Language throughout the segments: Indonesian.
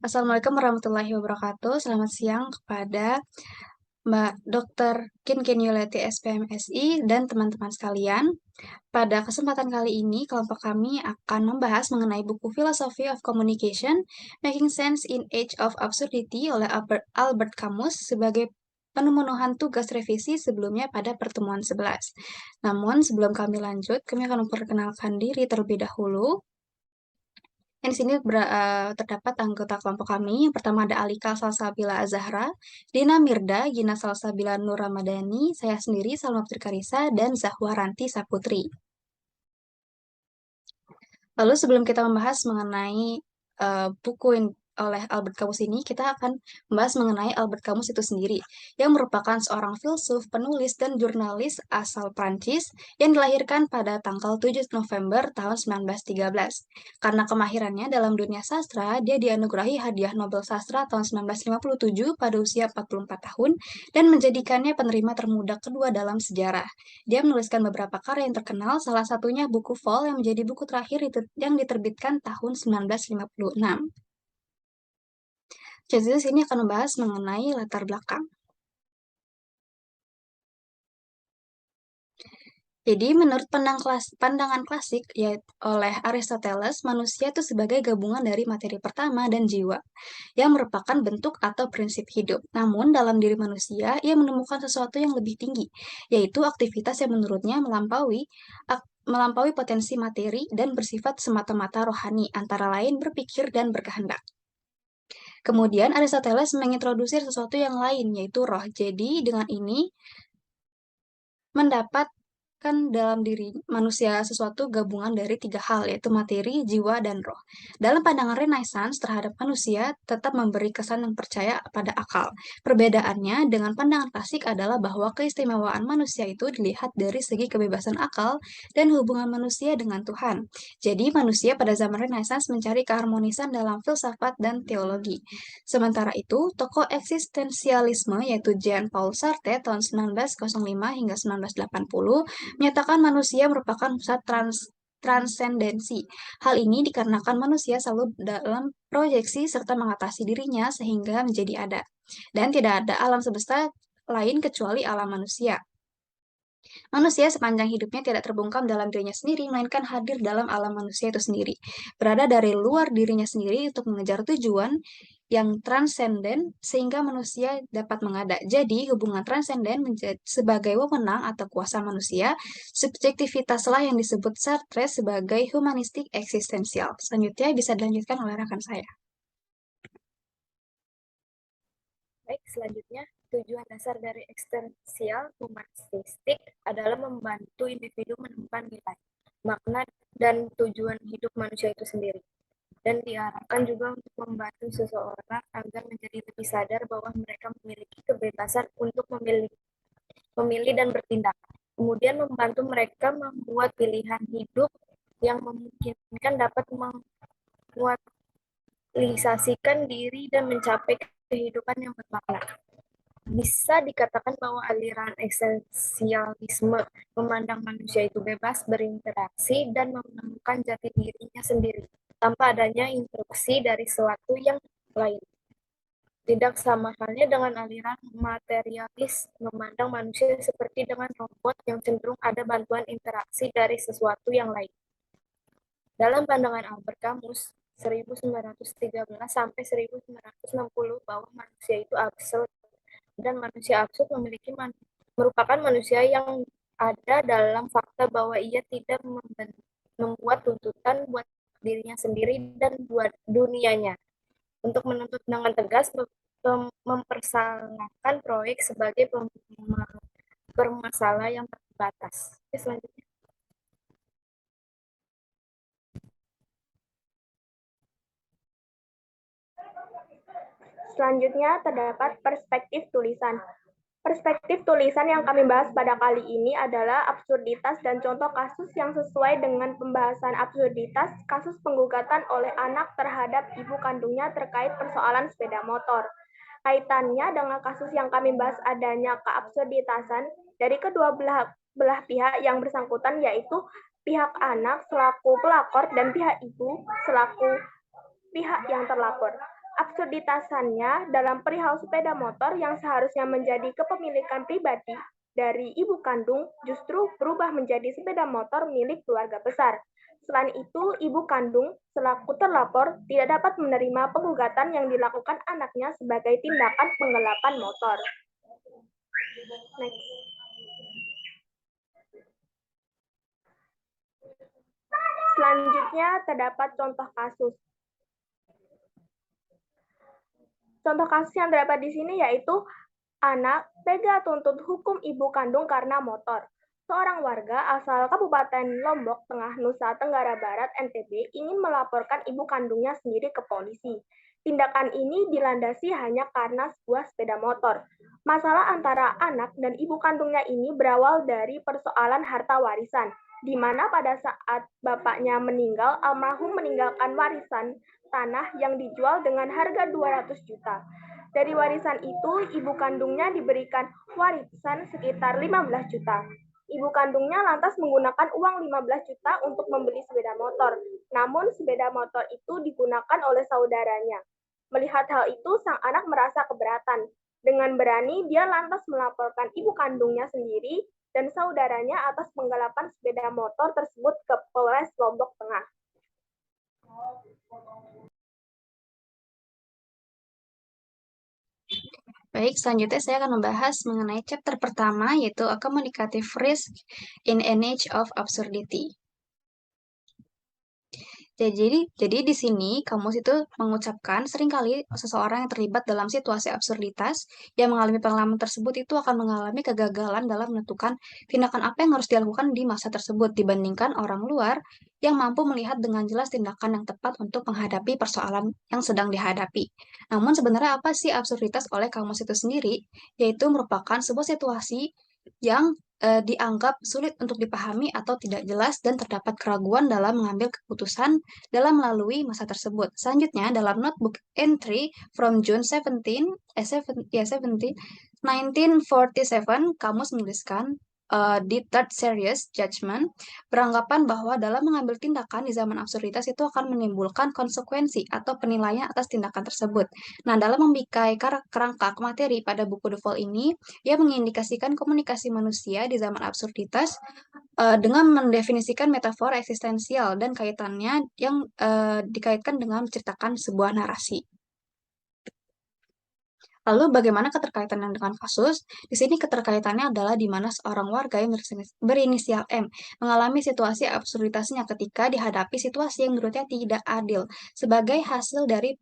Assalamualaikum warahmatullahi wabarakatuh. Selamat siang kepada Mbak Dr. Kinkin Yuleti SPMSI dan teman-teman sekalian. Pada kesempatan kali ini, kelompok kami akan membahas mengenai buku Philosophy of Communication, Making Sense in Age of Absurdity oleh Albert Camus sebagai pemenuhan tugas revisi sebelumnya pada pertemuan 11. Namun, sebelum kami lanjut, kami akan memperkenalkan diri terlebih dahulu. Di sini terdapat anggota kelompok kami. Yang pertama ada Alika Salsabila Azahra, Dina Mirda, Gina Salsabila Nur Ramadhani, saya sendiri Salma Putri Karisa, dan Zahwa Ranti Saputri. Lalu sebelum kita membahas mengenai buku yang oleh Albert Camus ini, kita akan membahas mengenai Albert Camus itu sendiri, yang merupakan seorang filsuf, penulis, dan jurnalis asal Prancis yang dilahirkan pada tanggal 7 November tahun 1913. Karena kemahirannya dalam dunia sastra, dia dianugerahi Hadiah Nobel Sastra tahun 1957 pada usia 44 tahun dan menjadikannya penerima termuda kedua dalam sejarah. Dia menuliskan beberapa karya yang terkenal, salah satunya buku Fall yang menjadi buku terakhir yang diterbitkan tahun 1956. Jadi sini akan membahas mengenai latar belakang. Jadi menurut pandangan klasik yaitu oleh Aristoteles, manusia itu sebagai gabungan dari materi pertama dan jiwa, yang merupakan bentuk atau prinsip hidup. Namun dalam diri manusia, ia menemukan sesuatu yang lebih tinggi, yaitu aktivitas yang menurutnya melampaui potensi materi dan bersifat semata-mata rohani, antara lain berpikir dan berkehendak. Kemudian Aristoteles mengintroduksi sesuatu yang lain, yaitu roh. Jadi dengan ini mendapatkan dalam diri manusia sesuatu gabungan dari tiga hal, yaitu materi, jiwa, dan roh. Dalam pandangan Renaissance terhadap manusia, tetap memberi kesan yang percaya pada akal. Perbedaannya dengan pandangan klasik adalah bahwa keistimewaan manusia itu dilihat dari segi kebebasan akal dan hubungan manusia dengan Tuhan. Jadi manusia pada zaman Renaissance mencari keharmonisan dalam filsafat dan teologi. Sementara itu, tokoh eksistensialisme yaitu Jean-Paul Sartre tahun 1905 hingga 1980 menyatakan manusia merupakan pusat transendensi. Hal ini dikarenakan manusia selalu dalam proyeksi serta mengatasi dirinya sehingga menjadi ada. Dan tidak ada alam semesta lain kecuali alam manusia. Manusia sepanjang hidupnya tidak terbungkam dalam dirinya sendiri, melainkan hadir dalam alam manusia itu sendiri. Berada dari luar dirinya sendiri untuk mengejar tujuan yang transenden sehingga manusia dapat mengada. Jadi, hubungan transenden sebagai wewenang atau kuasa manusia, subjektivitaslah yang disebut Sartre sebagai humanistik eksistensial. Selanjutnya bisa dilanjutkan oleh rekan saya. Baik, selanjutnya tujuan dasar dari eksistensial humanistik adalah membantu individu menemukan nilai, makna, dan tujuan hidup manusia itu sendiri. Dan diarahkan juga untuk membantu seseorang agar menjadi lebih sadar bahwa mereka memiliki kebebasan untuk memilih dan bertindak. Kemudian membantu mereka membuat pilihan hidup yang memungkinkan dapat mengualisasikan diri dan mencapai kehidupan yang bermakna. Bisa dikatakan bahwa aliran eksistensialisme memandang manusia itu bebas berinteraksi dan menemukan jati dirinya sendiri, tanpa adanya instruksi dari sesuatu yang lain. Tidak sama halnya dengan aliran materialis memandang manusia seperti dengan robot yang cenderung ada bantuan interaksi dari sesuatu yang lain. Dalam pandangan Albert Camus, 1913 sampai 1960 bahwa manusia itu absurd dan manusia absurd merupakan manusia yang ada dalam fakta bahwa ia tidak membuat tuntutan buat dirinya sendiri dan buat dunianya. Untuk menuntut dengan tegas mempersalahkan proyek sebagai permasalah yang terbatas. Oke, selanjutnya. Selanjutnya terdapat perspektif tulisan. Perspektif tulisan yang kami bahas pada kali ini adalah absurditas dan contoh kasus yang sesuai dengan pembahasan absurditas kasus penggugatan oleh anak terhadap ibu kandungnya terkait persoalan sepeda motor. Kaitannya dengan kasus yang kami bahas adanya keabsurditasan dari kedua belah pihak yang bersangkutan, yaitu pihak anak selaku pelapor dan pihak ibu selaku pihak yang terlapor. Absurditasannya dalam perihal sepeda motor yang seharusnya menjadi kepemilikan pribadi dari ibu kandung justru berubah menjadi sepeda motor milik keluarga besar. Selain itu, ibu kandung selaku terlapor tidak dapat menerima penggugatan yang dilakukan anaknya sebagai tindakan penggelapan motor. Next. Selanjutnya terdapat contoh kasus. Contoh kasus yang terdapat di sini yaitu anak tega tuntut hukum ibu kandung karena motor. Seorang warga asal Kabupaten Lombok Tengah, Nusa Tenggara Barat, NTB, ingin melaporkan ibu kandungnya sendiri ke polisi. Tindakan ini dilandasi hanya karena sebuah sepeda motor. Masalah antara anak dan ibu kandungnya ini berawal dari persoalan harta warisan, di mana pada saat bapaknya meninggal, almarhum meninggalkan warisan tanah yang dijual dengan harga 200 juta. Dari warisan itu, ibu kandungnya diberikan warisan sekitar 15 juta. Ibu kandungnya lantas menggunakan uang 15 juta untuk membeli sepeda motor. Namun sepeda motor itu digunakan oleh saudaranya. Melihat hal itu, sang anak merasa keberatan. Dengan berani, dia lantas melaporkan ibu kandungnya sendiri dan saudaranya atas penggelapan sepeda motor tersebut ke Polres Lombok Tengah. Baik, selanjutnya saya akan membahas mengenai chapter pertama, yaitu A Communicative Risk in an Age of Absurdity. Jadi di sini kamus itu mengucapkan seringkali seseorang yang terlibat dalam situasi absurditas yang mengalami pengalaman tersebut itu akan mengalami kegagalan dalam menentukan tindakan apa yang harus dilakukan di masa tersebut dibandingkan orang luar yang mampu melihat dengan jelas tindakan yang tepat untuk menghadapi persoalan yang sedang dihadapi. Namun sebenarnya apa sih absurditas oleh kamus itu sendiri? Yaitu merupakan sebuah situasi yang dianggap sulit untuk dipahami atau tidak jelas dan terdapat keraguan dalam mengambil keputusan dalam melalui masa tersebut. Selanjutnya, dalam notebook entry from June 1947, kamus menuliskan di third serious judgment beranggapan bahwa dalam mengambil tindakan di zaman absurditas itu akan menimbulkan konsekuensi atau penilaian atas tindakan tersebut. Nah, dalam membikai kerangka materi pada buku The Fall ini, ia mengindikasikan komunikasi manusia di zaman absurditas dengan mendefinisikan metafora eksistensial dan kaitannya yang dikaitkan dengan menceritakan sebuah narasi. Lalu bagaimana keterkaitannya dengan kasus? Di sini keterkaitannya adalah di mana seorang warga yang berinisial M mengalami situasi absurditasnya ketika dihadapi situasi yang menurutnya tidak adil sebagai hasil dari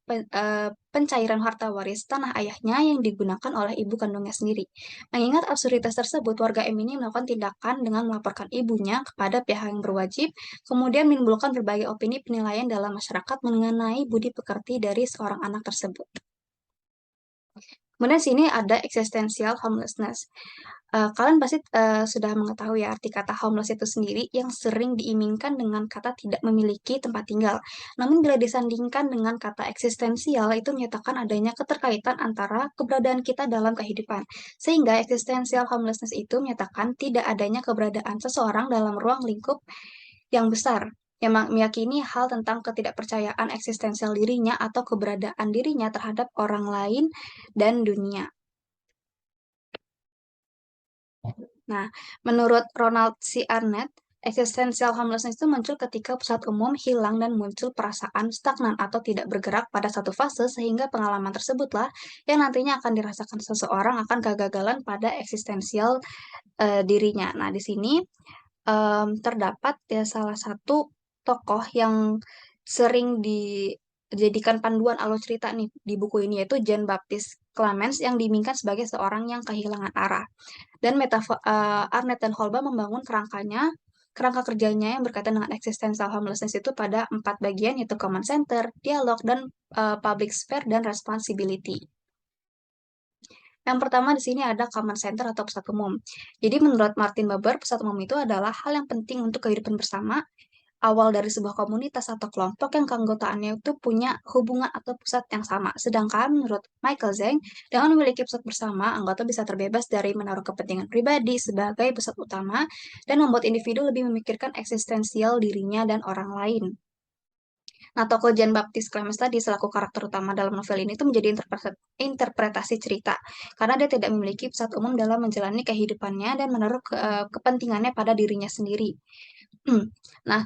pencairan harta waris tanah ayahnya yang digunakan oleh ibu kandungnya sendiri. Mengingat absurditas tersebut, warga M ini melakukan tindakan dengan melaporkan ibunya kepada pihak yang berwajib, kemudian menimbulkan berbagai opini penilaian dalam masyarakat mengenai budi pekerti dari seorang anak tersebut. Kemudian sini ada existential homelessness. Kalian pasti sudah mengetahui ya arti kata homeless itu sendiri yang sering diimingkan dengan kata tidak memiliki tempat tinggal. Namun bila disandingkan dengan kata eksistensial itu menyatakan adanya keterkaitan antara keberadaan kita dalam kehidupan. Sehingga existential homelessness itu menyatakan tidak adanya keberadaan seseorang dalam ruang lingkup yang besar yang meyakini hal tentang ketidakpercayaan eksistensial dirinya atau keberadaan dirinya terhadap orang lain dan dunia. Nah, menurut Ronald C. Arnett, existential homelessness itu muncul ketika pusat umum hilang dan muncul perasaan stagnan atau tidak bergerak pada satu fase sehingga pengalaman tersebutlah yang nantinya akan dirasakan seseorang akan kegagalan pada eksistensial dirinya. Nah, di sini terdapat ya salah satu tokoh yang sering dijadikan panduan alur cerita nih di buku ini yaitu Jean Baptiste Clemens yang diimingkan sebagai seorang yang kehilangan arah. Dan Arnett dan Holba membangun kerangka kerjanya yang berkaitan dengan existential homelessness itu pada 4 bagian yaitu command center, dialog, dan public sphere dan responsibility. Yang pertama di sini ada command center atau pusat umum. Jadi menurut Martin Buber, pusat umum itu adalah hal yang penting untuk kehidupan bersama, awal dari sebuah komunitas atau kelompok yang keanggotaannya itu punya hubungan atau pusat yang sama. Sedangkan menurut Michael Zeng, dengan memiliki pusat bersama, anggota bisa terbebas dari menaruh kepentingan pribadi sebagai pusat utama dan membuat individu lebih memikirkan eksistensial dirinya dan orang lain. Nah, tokoh Jean Baptiste Clemens tadi selaku karakter utama dalam novel ini itu menjadi interpretasi cerita, karena dia tidak memiliki pusat umum dalam menjalani kehidupannya dan menaruh kepentingannya pada dirinya sendiri. Nah,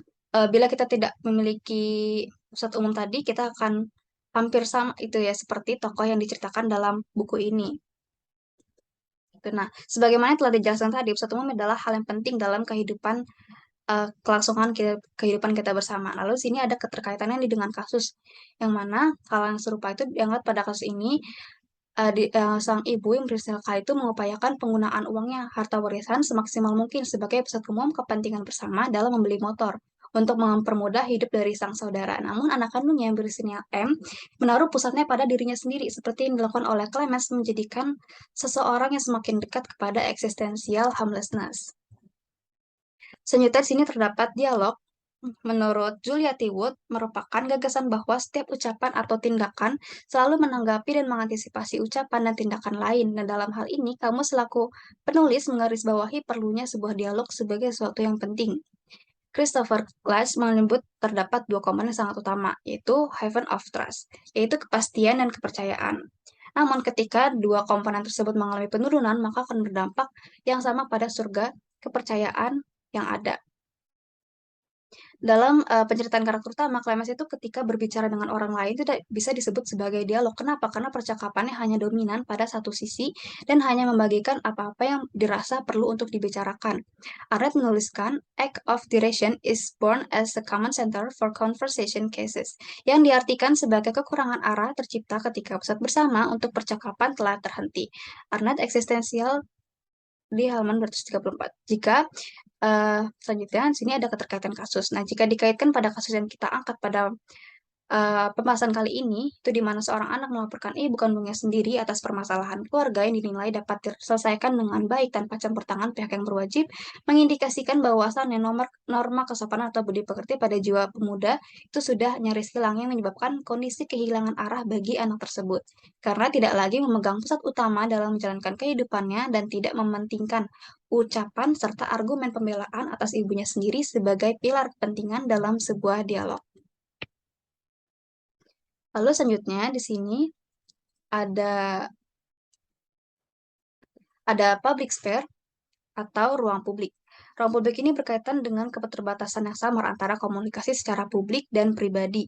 bila kita tidak memiliki pusat umum tadi, kita akan hampir sama itu ya, seperti tokoh yang diceritakan dalam buku ini. Gitu. Nah, sebagaimana telah dijelaskan tadi, pusat umum adalah hal yang penting dalam kehidupan kelangsungan kehidupan kita bersama. Lalu sini ada keterkaitannya dengan kasus yang mana hal yang serupa itu dianggap pada kasus ini sang ibu yang berusaha itu mengupayakan penggunaan uangnya harta warisan semaksimal mungkin sebagai pusat umum kepentingan bersama dalam membeli motor untuk mempermudah hidup dari sang saudara. Namun anak kandungnya yang berinisial M menaruh pusatnya pada dirinya sendiri seperti yang dilakukan oleh Clemens menjadikan seseorang yang semakin dekat kepada eksistensial harmlessness. Selanjutnya di sini terdapat dialog. Menurut Juliette Wood, merupakan gagasan bahwa setiap ucapan atau tindakan selalu menanggapi dan mengantisipasi ucapan dan tindakan lain. Dan dalam hal ini, kamu selaku penulis menggarisbawahi perlunya sebuah dialog sebagai sesuatu yang penting. Christopher Glass menyebut terdapat dua komponen yang sangat utama, yaitu haven of trust, yaitu kepastian dan kepercayaan. Namun ketika dua komponen tersebut mengalami penurunan, maka akan berdampak yang sama pada surga kepercayaan yang ada. Dalam penceritaan karakter utama, Clemens itu ketika berbicara dengan orang lain tidak bisa disebut sebagai dialog. Kenapa? Karena percakapannya hanya dominan pada satu sisi dan hanya membagikan apa-apa yang dirasa perlu untuk dibicarakan. Arnett menuliskan, act of direction is born as a common center for conversation cases, yang diartikan sebagai kekurangan arah tercipta ketika pusat bersama untuk percakapan telah terhenti. Arnett eksistensial di halaman 234. Jika selanjutnya di sini ada keterkaitan kasus. Nah, jika dikaitkan pada kasus yang kita angkat pada pembahasan kali ini, itu di mana seorang anak melaporkan ibu kandungnya sendiri atas permasalahan keluarga yang dinilai dapat diselesaikan dengan baik tanpa campur tangan pihak yang berwajib, mengindikasikan bahwasannya norma kesopanan atau budi pekerti pada jiwa pemuda itu sudah nyaris hilang yang menyebabkan kondisi kehilangan arah bagi anak tersebut. Karena tidak lagi memegang pusat utama dalam menjalankan kehidupannya dan tidak mementingkan ucapan serta argumen pembelaan atas ibunya sendiri sebagai pilar kepentingan dalam sebuah dialog. Lalu selanjutnya di sini ada public sphere atau ruang publik. Ruang publik ini berkaitan dengan keterbatasan yang samar antara komunikasi secara publik dan pribadi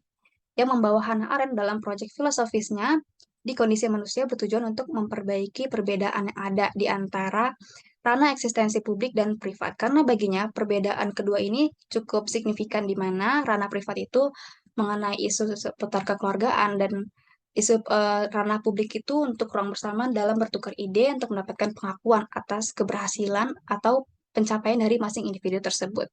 yang membawa Hannah Arendt dalam proyek filosofisnya di kondisi manusia bertujuan untuk memperbaiki perbedaan yang ada di antara ranah eksistensi publik dan privat. Karena baginya perbedaan kedua ini cukup signifikan di mana ranah privat itu mengenai isu seputar kekeluargaan dan isu ranah publik itu untuk ruang bersama dalam bertukar ide untuk mendapatkan pengakuan atas keberhasilan atau pencapaian dari masing individu tersebut.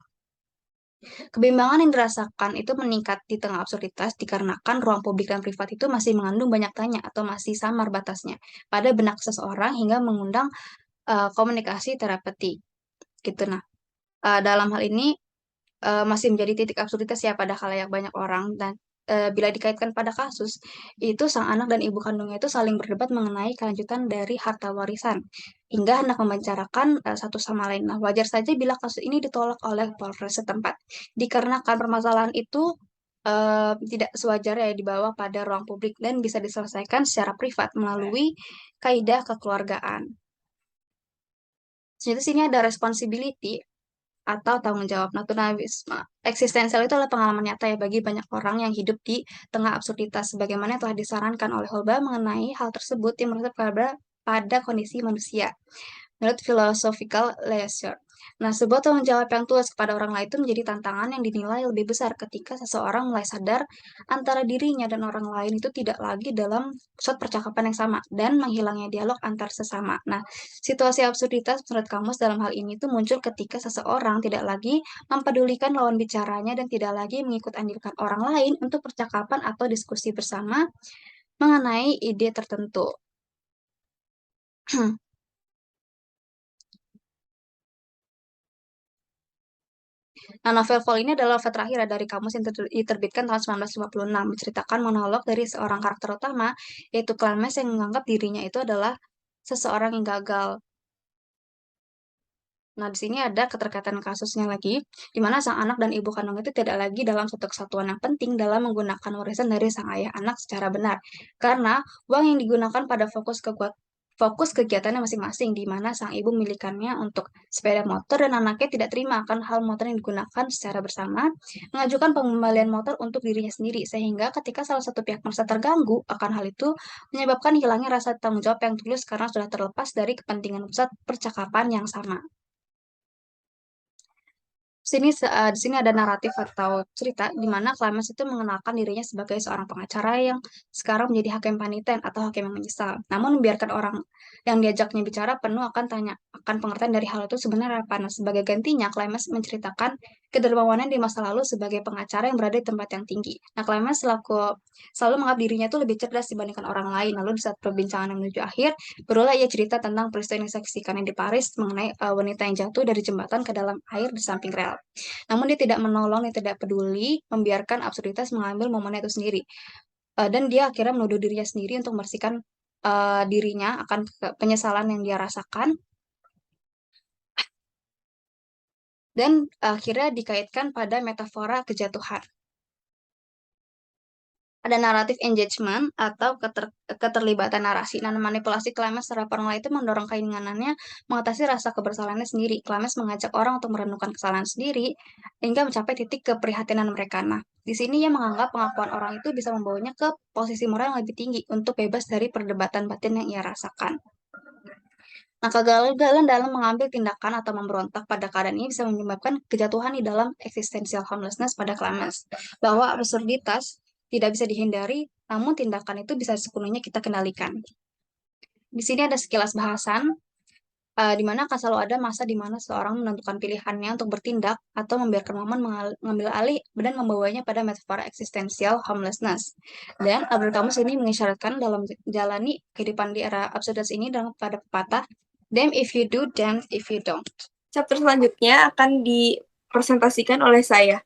Kebimbangan yang dirasakan itu meningkat di tengah absurditas dikarenakan ruang publik dan privat itu masih mengandung banyak tanya atau masih samar batasnya pada benak seseorang hingga mengundang komunikasi terapeutik. Gitu. Nah, dalam hal ini masih menjadi titik absurditas ya pada khalayak banyak orang dan bila dikaitkan pada kasus itu sang anak dan ibu kandungnya itu saling berdebat mengenai kelanjutan dari harta warisan hingga hendak membicarakan satu sama lain. Nah, wajar saja bila kasus ini ditolak oleh Polres setempat dikarenakan permasalahan itu tidak sewajarnya dibawa pada ruang publik dan bisa diselesaikan secara privat melalui kaidah kekeluargaan. Jadi sini ada responsibility atau tanggung jawab. Naturalisme eksistensial itu adalah pengalaman nyata ya bagi banyak orang yang hidup di tengah absurditas, sebagaimana yang telah disarankan oleh Holba mengenai hal tersebut yang merujuk pada kondisi manusia. Menurut Philosophical Leisure. Nah, sebuah tanggung jawab yang tulus kepada orang lain itu menjadi tantangan yang dinilai lebih besar ketika seseorang mulai sadar antara dirinya dan orang lain itu tidak lagi dalam pusat percakapan yang sama dan menghilangnya dialog antar sesama. Nah, situasi absurditas menurut kamus dalam hal ini itu muncul ketika seseorang tidak lagi mempedulikan lawan bicaranya dan tidak lagi mengikut andilkan orang lain untuk percakapan atau diskusi bersama mengenai ide tertentu. Nah, novel Fall ini adalah novel terakhir dari kamus yang diterbitkan tahun 1956, menceritakan monolog dari seorang karakter utama, yaitu Clemens yang menganggap dirinya itu adalah seseorang yang gagal. Nah, di sini ada keterkaitan kasusnya lagi, di mana sang anak dan ibu kandung itu tidak lagi dalam satu kesatuan yang penting dalam menggunakan warisan dari sang ayah anak secara benar. Karena uang yang digunakan pada fokus kegiatannya masing-masing, di mana sang ibu memilikannya untuk sepeda motor dan anaknya tidak terima akan hal motor yang digunakan secara bersama, mengajukan pengembalian motor untuk dirinya sendiri, sehingga ketika salah satu pihak merasa terganggu akan hal itu, menyebabkan hilangnya rasa tanggung jawab yang tulus karena sudah terlepas dari kepentingan pusat percakapan yang sama. Di sini ada naratif atau cerita di mana Clemens itu mengenalkan dirinya sebagai seorang pengacara yang sekarang menjadi hakim paniten atau hakim yang menyesal. Namun membiarkan orang yang diajaknya bicara penuh akan pengertian dari hal itu sebenarnya apa. Nah, sebagai gantinya Clemens menceritakan kedermawanan di masa lalu sebagai pengacara yang berada di tempat yang tinggi. Nah, Clemens selalu menganggap dirinya itu lebih cerdas dibandingkan orang lain. Lalu di saat perbincangan yang menuju akhir, berulah ia cerita tentang peristiwa yang disaksikannya di Paris mengenai wanita yang jatuh dari jembatan ke dalam air di samping rel. Namun dia tidak menolong, dia tidak peduli, membiarkan absurditas mengambil momennya itu sendiri. Dan dia akhirnya menuduh dirinya sendiri untuk membersihkan dirinya akan penyesalan yang dia rasakan. Dan akhirnya dikaitkan pada metafora kejatuhan. Ada naratif engagement atau keterlibatan narasi. Nah, manipulasi Clemens terhadap orang lain itu mendorong keinginannya mengatasi rasa kebersalahannya sendiri. Clemens mengajak orang untuk merenungkan kesalahan sendiri hingga mencapai titik keprihatinan mereka. Nah, di sini ia menganggap pengakuan orang itu bisa membawanya ke posisi moral yang lebih tinggi untuk bebas dari perdebatan batin yang ia rasakan. Nah, kegagalan dalam mengambil tindakan atau memberontak pada keadaan ini bisa menyebabkan kejatuhan di dalam existential homelessness pada Clemens, bahwa absurditas tidak bisa dihindari, namun tindakan itu bisa sepenuhnya kita kendalikan. Di sini ada sekilas bahasan, di mana akan selalu ada masa di mana seorang menentukan pilihannya untuk bertindak atau membiarkan momen mengambil alih dan membawanya pada metafora eksistensial homelessness. Dan Albert Camus ini mengisyaratkan dalam jalani kehidupan di era absurditas ini dalam pada pepatah, damn if you do, damn if you don't. Chapter selanjutnya akan dipresentasikan oleh saya.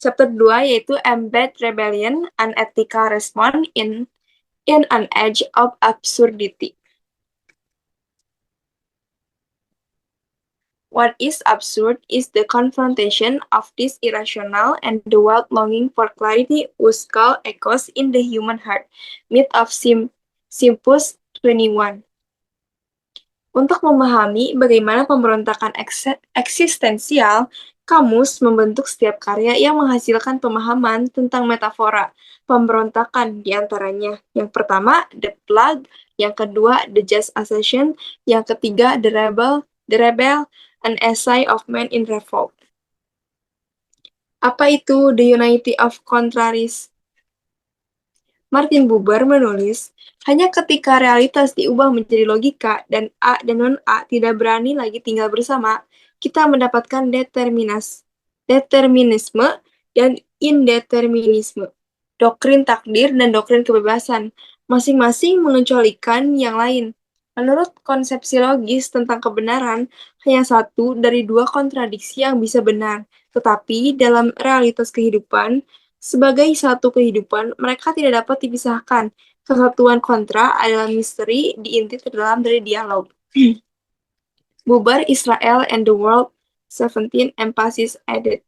Chapter 2 yaitu Embed Rebellion, an Ethical Response in an Age of Absurdity. What is absurd is the confrontation of this irrational and the wild longing for clarity whose call echoes in the human heart. Myth of Simpus 21. Untuk memahami bagaimana pemberontakan eksistensial, Camus membentuk setiap karya yang menghasilkan pemahaman tentang metafora pemberontakan di antaranya. Yang pertama, The Plague, yang kedua, The Just Accession, yang ketiga, The Rebel, An Essay of Man in Revolt. Apa itu The Unity of Contraries? Martin Buber menulis, hanya ketika realitas diubah menjadi logika dan A dan non-A tidak berani lagi tinggal bersama, kita mendapatkan determinisme dan indeterminisme, doktrin takdir dan doktrin kebebasan, masing-masing mengecualikan yang lain. Menurut konsepsi logis tentang kebenaran, hanya satu dari dua kontradiksi yang bisa benar, tetapi dalam realitas kehidupan, sebagai satu kehidupan, mereka tidak dapat dipisahkan. Kesatuan kontra adalah misteri diintip terdalam dari dialog. Buber, Israel, and the World, 17 Emphasis added.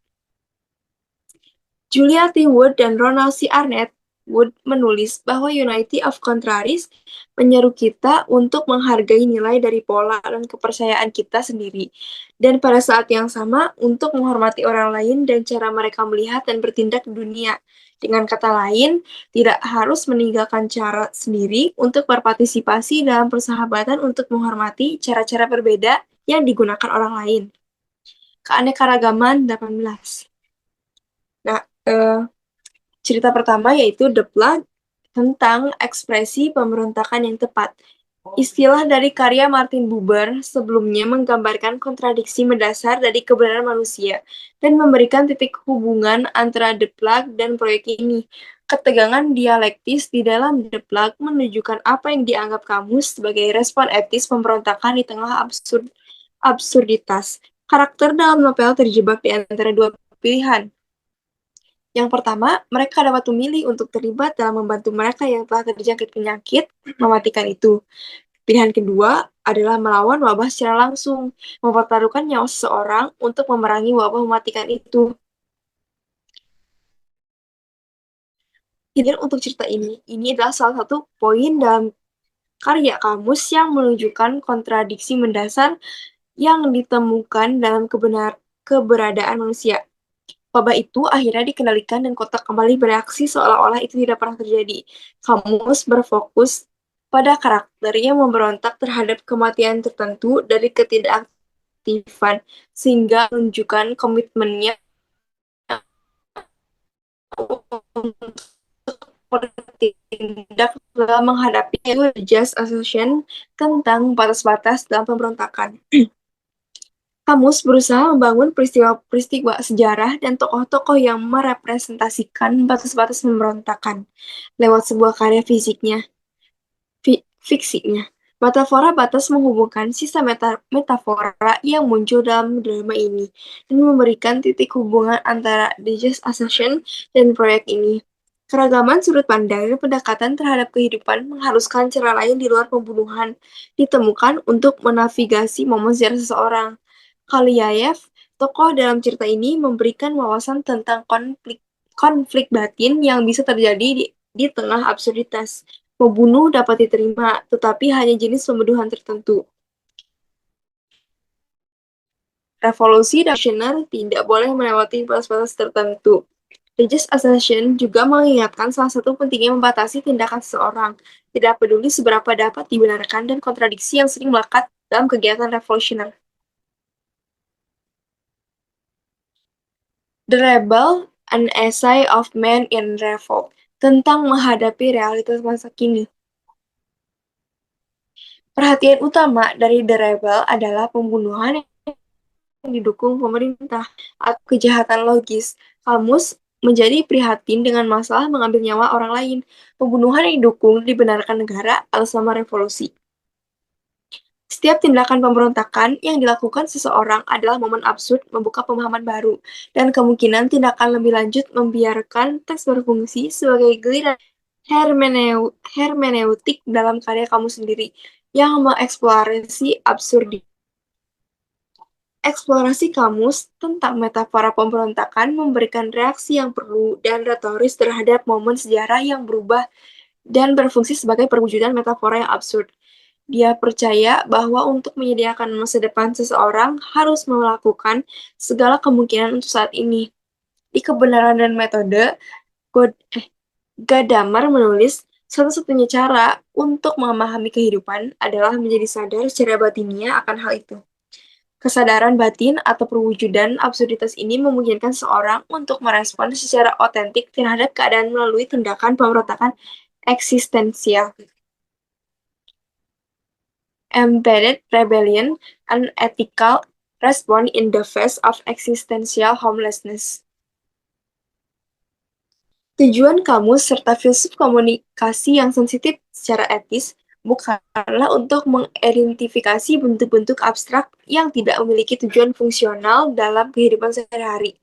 Julia T. Wood dan Ronald C. Arnett Wood menulis bahwa Unity of Contraries menyeru kita untuk menghargai nilai dari pola dan kepercayaan kita sendiri, dan pada saat yang sama untuk menghormati orang lain dan cara mereka melihat dan bertindak di dunia. Dengan kata lain, tidak harus meninggalkan cara sendiri untuk berpartisipasi dalam persahabatan untuk menghormati cara-cara berbeda yang digunakan orang lain. Keanekaragaman 18. Nah, cerita pertama yaitu The Plague, tentang ekspresi pemberontakan yang tepat. Istilah dari karya Martin Buber sebelumnya menggambarkan kontradiksi mendasar dari kebenaran manusia dan memberikan titik hubungan antara The Plague dan proyek ini. Ketegangan dialektis di dalam The Plague menunjukkan apa yang dianggap Camus sebagai respon etis pemberontakan di tengah absurditas. Karakter dalam novel terjebak di antara dua pilihan. Yang pertama, mereka dapat memilih untuk terlibat dalam membantu mereka yang telah terjangkit penyakit mematikan itu. Pilihan kedua adalah melawan wabah secara langsung, mempertaruhkan nyawa seseorang untuk memerangi wabah mematikan itu. Kemudian untuk cerita ini adalah salah satu poin dalam karya kamus yang menunjukkan kontradiksi mendasar yang ditemukan dalam keberadaan manusia. Wabah itu akhirnya dikendalikan dan kota kembali bereaksi seolah-olah itu tidak pernah terjadi. Kamus berfokus pada karakter yang memberontak terhadap kematian tertentu dari ketidakaktifan, sehingga menunjukkan komitmennya untuk bertindak dalam menghadapi Just Association tentang batas-batas dalam pemberontakan. Kamus berusaha membangun peristiwa-peristiwa sejarah dan tokoh-tokoh yang merepresentasikan batas-batas pemberontakan lewat sebuah karya fiksinya. Metafora batas menghubungkan sisa metafora yang muncul dalam drama ini dan memberikan titik hubungan antara The Just Assassin dan proyek ini. Keragaman sudut pandang dan pendekatan terhadap kehidupan mengharuskan cara lain di luar pembunuhan ditemukan untuk menavigasi momen sejarah seseorang. Kaliayev, tokoh dalam cerita ini, memberikan wawasan tentang konflik batin yang bisa terjadi di tengah absurditas. Membunuh dapat diterima, tetapi hanya jenis pembunuhan tertentu. Revolusi revolusioner tidak boleh melewati batas-batas tertentu. The Just Assassin juga mengingatkan salah satu pentingnya membatasi tindakan seseorang, tidak peduli seberapa dapat dibenarkan dan kontradiksi yang sering melekat dalam kegiatan revolusioner. The Rebel, an Essay of Man in Revolt, tentang menghadapi realitas masa kini. Perhatian utama dari The Rebel adalah pembunuhan yang didukung pemerintah atau kejahatan logis. Kamus menjadi prihatin dengan masalah mengambil nyawa orang lain. Pembunuhan yang didukung dibenarkan negara atas nama revolusi. Setiap tindakan pemberontakan yang dilakukan seseorang adalah momen absurd membuka pemahaman baru, dan kemungkinan tindakan lebih lanjut membiarkan teks berfungsi sebagai giliran hermeneutik dalam karya kamu sendiri, yang mengeksplorasi absurditas. Eksplorasi kamus tentang metafora pemberontakan memberikan reaksi yang perlu dan retoris terhadap momen sejarah yang berubah dan berfungsi sebagai perwujudan metafora yang absurd. Dia percaya bahwa untuk menyediakan masa depan seseorang harus melakukan segala kemungkinan untuk saat ini. Di Kebenaran dan Metode, Gadamer menulis, satu-satunya cara untuk memahami kehidupan adalah menjadi sadar secara batinnya akan hal itu. Kesadaran batin atau perwujudan absurditas ini memungkinkan seorang untuk merespon secara otentik terhadap keadaan melalui tindakan pemberontakan eksistensial. Embedded rebellion, an ethical response in the face of existential homelessness. Tujuan kamus serta filsuf komunikasi yang sensitif secara etis bukanlah untuk mengidentifikasi bentuk-bentuk abstrak yang tidak memiliki tujuan fungsional dalam kehidupan sehari-hari.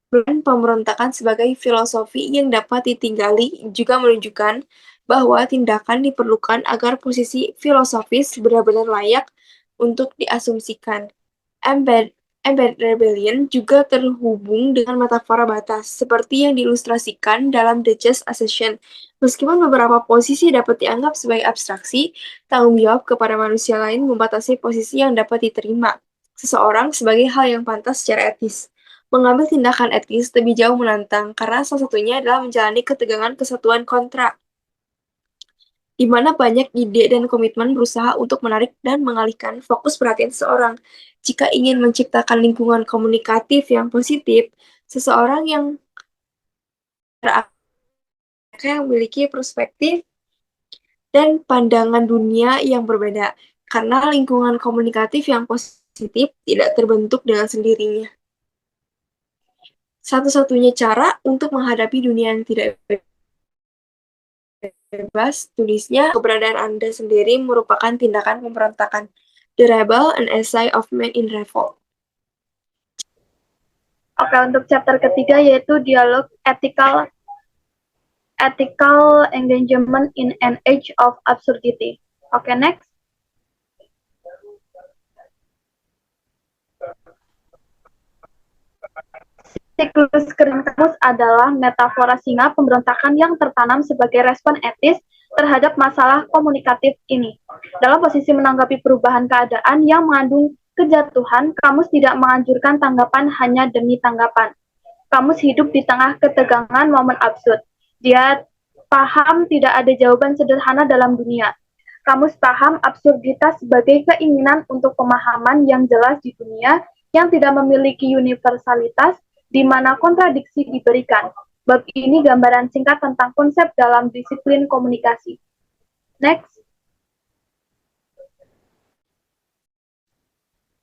Dan pemberontakan sebagai filosofi yang dapat ditinggali juga menunjukkan bahwa tindakan diperlukan agar posisi filosofis benar-benar layak untuk diasumsikan. Embedded rebellion juga terhubung dengan metafora batas, seperti yang diilustrasikan dalam The Just Assassin. Meskipun beberapa posisi dapat dianggap sebagai abstraksi, tanggung jawab kepada manusia lain membatasi posisi yang dapat diterima seseorang sebagai hal yang pantas secara etis. Mengambil tindakan etis lebih jauh menantang, karena salah satunya adalah menjalani ketegangan kesatuan kontra, di mana banyak ide dan komitmen berusaha untuk menarik dan mengalihkan fokus perhatian seseorang. Jika ingin menciptakan lingkungan komunikatif yang positif, seseorang yang memiliki perspektif dan pandangan dunia yang berbeda, karena lingkungan komunikatif yang positif tidak terbentuk dengan sendirinya. Satu-satunya cara untuk menghadapi dunia yang tidak bebas, tulisnya, keberadaan Anda sendiri merupakan tindakan pemberontakan. The Rebel, an Essay of Man in Revolt. Oke, untuk chapter ketiga yaitu dialog ethical engagement in an age of absurdity. Oke, next. Siklus kering kamus adalah metafora singa pemberontakan yang tertanam sebagai respon etis terhadap masalah komunikatif ini. Dalam posisi menanggapi perubahan keadaan yang mengandung kejatuhan, kamus tidak menganjurkan tanggapan hanya demi tanggapan. Kamus hidup di tengah ketegangan momen absurd. Dia paham tidak ada jawaban sederhana dalam dunia. Kamus paham absurditas sebagai keinginan untuk pemahaman yang jelas di dunia yang tidak memiliki universalitas, di mana kontradiksi diberikan. Bab ini gambaran singkat tentang konsep dalam disiplin komunikasi. Next.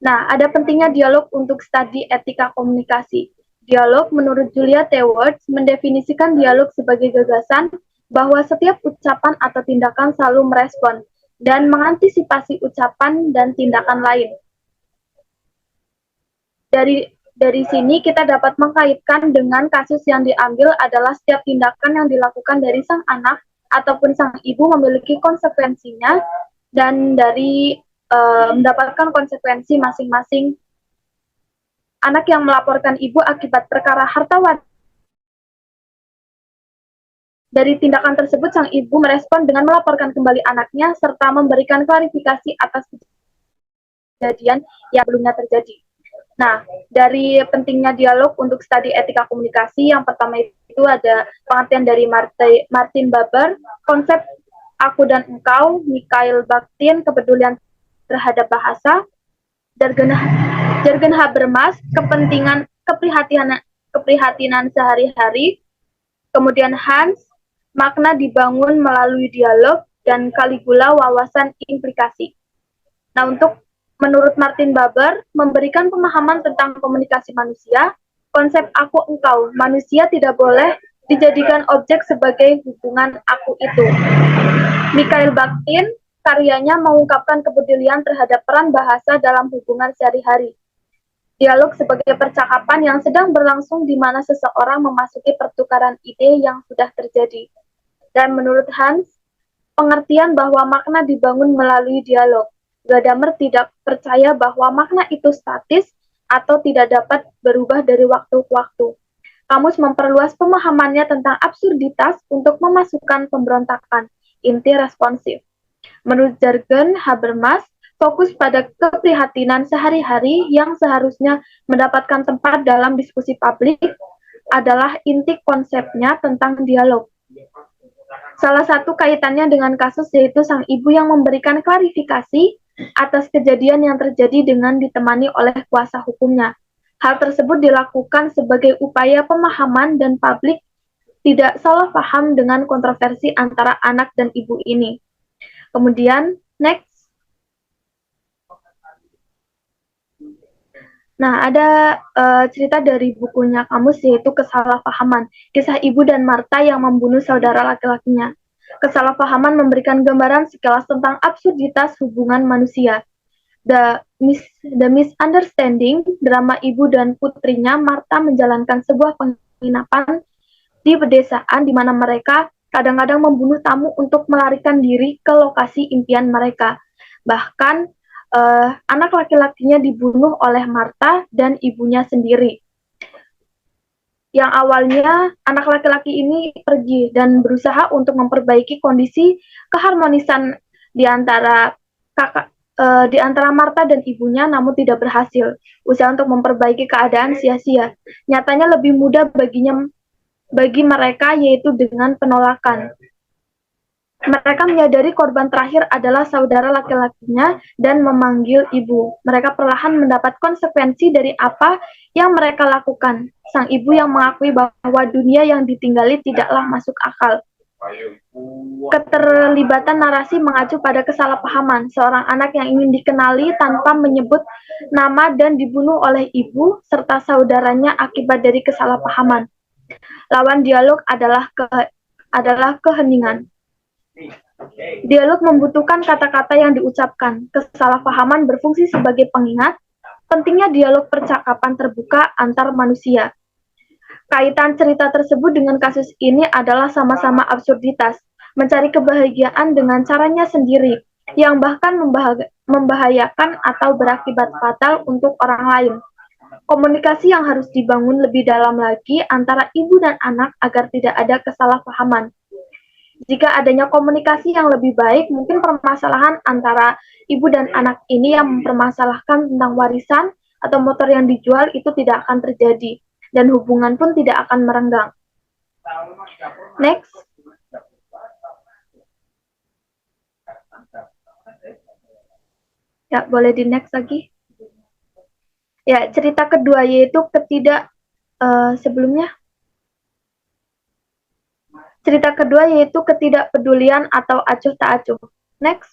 Nah, ada pentingnya dialog untuk studi etika komunikasi. Dialog menurut Julia T. Words mendefinisikan dialog sebagai gagasan bahwa setiap ucapan atau tindakan selalu merespon dan mengantisipasi ucapan dan tindakan lain. Dari sini kita dapat mengkaitkan dengan kasus yang diambil adalah setiap tindakan yang dilakukan dari sang anak ataupun sang ibu memiliki konsekuensinya dan dari mendapatkan konsekuensi masing-masing. Anak yang melaporkan ibu akibat perkara harta warisan. Dari tindakan tersebut sang ibu merespon dengan melaporkan kembali anaknya serta memberikan klarifikasi atas kejadian yang belumnya terjadi. Nah, dari pentingnya dialog untuk studi etika komunikasi, yang pertama itu ada pengertian dari Martin Buber, konsep aku dan engkau, Mikhail Bakhtin, kepedulian terhadap bahasa, Jürgen Habermas, keprihatinan sehari-hari, kemudian Hans, makna dibangun melalui dialog, dan Caligula, wawasan implikasi. Nah, menurut Martin Buber, memberikan pemahaman tentang komunikasi manusia, konsep aku engkau, manusia tidak boleh dijadikan objek sebagai hubungan aku itu. Mikhail Bakhtin, karyanya mengungkapkan kepedulian terhadap peran bahasa dalam hubungan sehari-hari. Dialog sebagai percakapan yang sedang berlangsung di mana seseorang memasuki pertukaran ide yang sudah terjadi. Dan menurut Hans, pengertian bahwa makna dibangun melalui dialog. Gadamer tidak percaya bahwa makna itu statis atau tidak dapat berubah dari waktu ke waktu. Kamus memperluas pemahamannya tentang absurditas untuk memasukkan pemberontakan, inti responsif. Menurut Jürgen Habermas, fokus pada keprihatinan sehari-hari yang seharusnya mendapatkan tempat dalam diskusi publik adalah inti konsepnya tentang dialog. Salah satu kaitannya dengan kasus yaitu sang ibu yang memberikan klarifikasi atas kejadian yang terjadi dengan ditemani oleh kuasa hukumnya. Hal tersebut dilakukan sebagai upaya pemahaman dan publik tidak salah paham dengan kontroversi antara anak dan ibu ini. Kemudian, next. Nah, ada cerita dari bukunya Kamus yaitu Kesalahpahaman, kisah ibu dan Martha yang membunuh saudara laki-lakinya. Kesalahpahaman memberikan gambaran sekilas tentang absurditas hubungan manusia. The Misunderstanding, drama ibu dan putrinya Martha menjalankan sebuah penginapan di pedesaan di mana mereka kadang-kadang membunuh tamu untuk melarikan diri ke lokasi impian mereka. Bahkan anak laki-lakinya dibunuh oleh Martha dan ibunya sendiri. Yang awalnya anak laki-laki ini pergi dan berusaha untuk memperbaiki kondisi keharmonisan di antara Martha dan ibunya, namun tidak berhasil. Usaha untuk memperbaiki keadaan sia-sia. Nyatanya lebih mudah bagi mereka yaitu dengan penolakan. Mereka menyadari korban terakhir adalah saudara laki-lakinya dan memanggil ibu. Mereka perlahan mendapat konsekuensi dari apa yang mereka lakukan. Sang ibu yang mengakui bahwa dunia yang ditinggali tidaklah masuk akal. Keterlibatan narasi mengacu pada kesalahpahaman. Seorang anak yang ingin dikenali tanpa menyebut nama dan dibunuh oleh ibu serta saudaranya akibat dari kesalahpahaman. Lawan dialog adalah keheningan. Dialog membutuhkan kata-kata yang diucapkan. Kesalahpahaman berfungsi sebagai pengingat pentingnya dialog percakapan terbuka antar manusia. Kaitan cerita tersebut dengan kasus ini adalah sama-sama absurditas, mencari kebahagiaan dengan caranya sendiri, yang bahkan membahayakan atau berakibat fatal untuk orang lain. komunikasi yang harus dibangun lebih dalam lagi antara ibu dan anak agar tidak ada kesalahpahaman. Jika adanya komunikasi yang lebih baik, mungkin permasalahan antara ibu dan anak ini yang mempermasalahkan tentang warisan atau motor yang dijual itu tidak akan terjadi, dan hubungan pun tidak akan merenggang. Next. Ya, boleh di next lagi. Ya, cerita kedua yaitu sebelumnya. Cerita kedua yaitu ketidakpedulian atau acuh tak acuh. Next.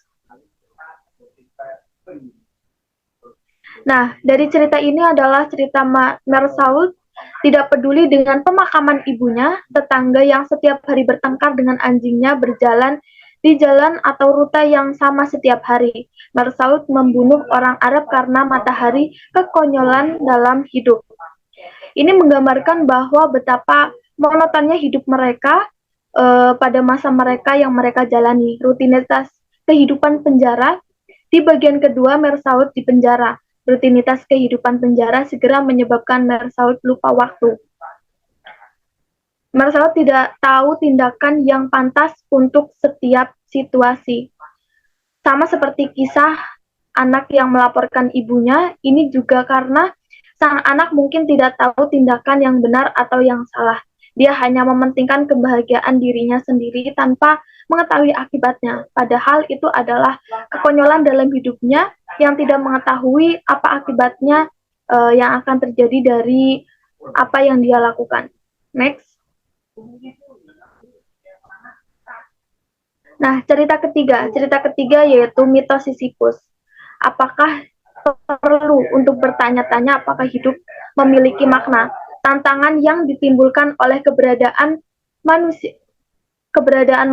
Nah, dari cerita ini adalah cerita Mersault tidak peduli dengan pemakaman ibunya, tetangga yang setiap hari bertengkar dengan anjingnya berjalan di jalan atau rute yang sama setiap hari. Mersault membunuh orang Arab karena matahari kekonyolan dalam hidup. Ini menggambarkan bahwa betapa monotonnya hidup mereka pada masa mereka yang mereka jalani. Rutinitas kehidupan penjara. Di bagian kedua, Mersault di penjara. Rutinitas kehidupan penjara segera menyebabkan Mersault lupa waktu. Mersault tidak tahu tindakan yang pantas untuk setiap situasi. Sama seperti kisah anak yang melaporkan ibunya, ini juga karena sang anak mungkin tidak tahu tindakan yang benar atau yang salah. Dia hanya mementingkan kebahagiaan dirinya sendiri tanpa mengetahui akibatnya. Padahal itu adalah kekonyolan dalam hidupnya yang tidak mengetahui apa akibatnya yang akan terjadi dari apa yang dia lakukan. Next. Nah, cerita ketiga yaitu mitos Sisyphus. Apakah perlu untuk bertanya-tanya apakah hidup memiliki makna? Tantangan yang ditimbulkan oleh keberadaan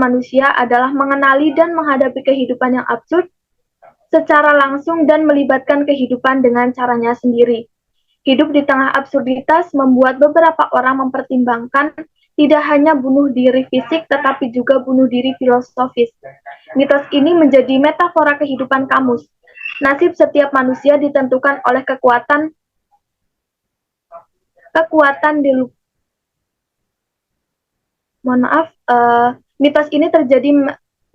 manusia adalah mengenali dan menghadapi kehidupan yang absurd secara langsung dan melibatkan kehidupan dengan caranya sendiri. Hidup di tengah absurditas membuat beberapa orang mempertimbangkan tidak hanya bunuh diri fisik tetapi juga bunuh diri filosofis. Mitos ini menjadi metafora kehidupan kamus. Nasib setiap manusia ditentukan oleh kekuatan mitos ini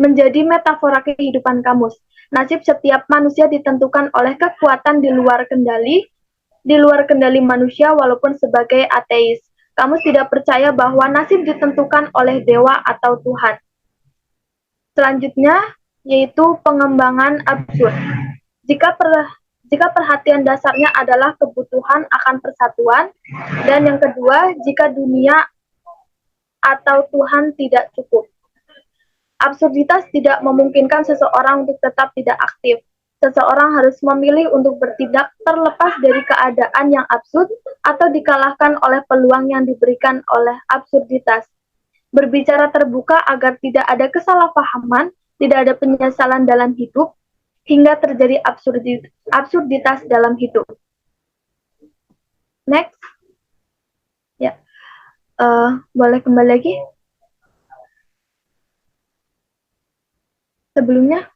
menjadi metafora kehidupan kamus. Nasib setiap manusia ditentukan oleh kekuatan di luar kendali manusia walaupun sebagai ateis. Kamus tidak percaya bahwa nasib ditentukan oleh dewa atau Tuhan. Selanjutnya yaitu pengembangan absurd. Jika perhatian dasarnya adalah kebutuhan akan persatuan, dan yang kedua, jika dunia atau Tuhan tidak cukup. Absurditas tidak memungkinkan seseorang untuk tetap tidak aktif. Seseorang harus memilih untuk bertindak terlepas dari keadaan yang absurd atau dikalahkan oleh peluang yang diberikan oleh absurditas. Berbicara terbuka agar tidak ada kesalahpahaman, tidak ada penyesalan dalam hidup, hingga terjadi absurditas dalam hidup. Next. Ya, boleh kembali lagi. Sebelumnya.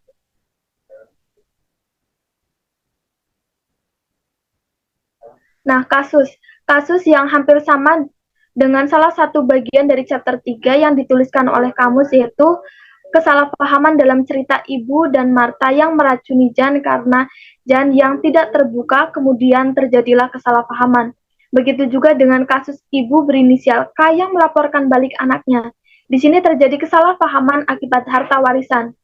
Nah, kasus yang hampir sama dengan salah satu bagian dari chapter 3 yang dituliskan oleh kamus yaitu kesalahpahaman dalam cerita Ibu dan Martha yang meracuni Jan karena Jan yang tidak terbuka, kemudian terjadilah kesalahpahaman. Begitu juga dengan kasus ibu berinisial K yang melaporkan balik anaknya. Di sini terjadi kesalahpahaman akibat harta warisan.